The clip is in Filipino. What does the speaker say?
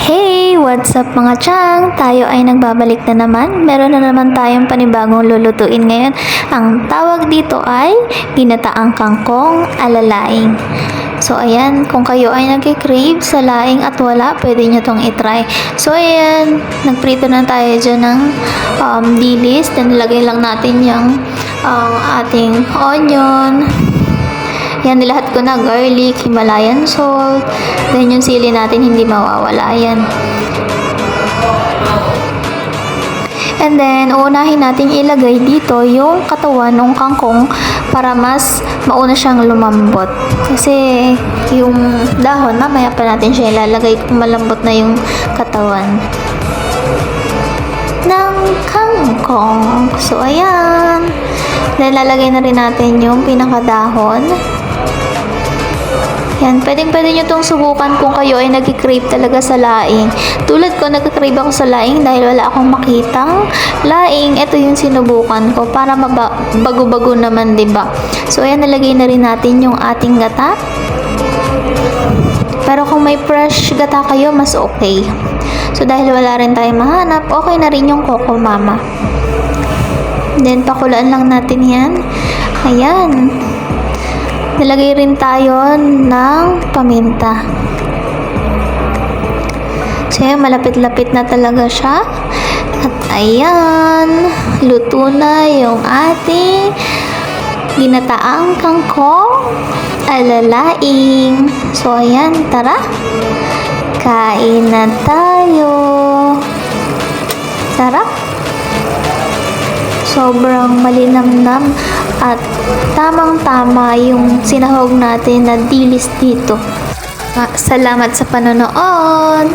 Hey! What's up mga chang? Tayo ay nagbabalik na naman. Meron na naman tayong panibagong lulutuin ngayon. Ang tawag dito ay ginataang kangkong alalaing. So ayan, kung kayo ay nagkikrave sa laing at wala, pwede nyo tong itry. So ayan, nagprito na tayo dyan ng dilis. Then nilagay lang natin yung ating onion. Yan, nilahat ko na, garlic, Himalayan salt. Then yung sili natin hindi mawawala yan. And then, uunahin natin ilagay dito yung katawan ng kangkong para mas mauna siyang lumambot. Kasi yung dahon, mamaya pa natin siya ilalagay kung malambot na yung katawan ng kangkong. So, ayan. Then, lalagay na rin natin yung pinakadahon. Yan, pwede nyo itong subukan kung kayo ay nag-crave talaga sa laing. Tulad ko, nag-crave ako sa laing dahil wala akong makitang laing. Ito yung sinubukan ko para bago-bago naman, diba? So, ayan, nalagay na rin natin yung ating gata. Pero kung may fresh gata kayo, mas okay. So, dahil wala rin tayong mahanap, okay na rin yung Coco Mama. Then, pakulaan lang natin yan. Ayan. Nilagay rin tayo ng paminta. So, malapit-lapit na talaga siya. At ayan, luto na yung ating ginataang kangkong alalaing. So, ayan, tara. Kain na tayo. Sarap. Sobrang malinamnam at tamang-tama yung sinahog natin na dilis dito. Salamat sa panonood!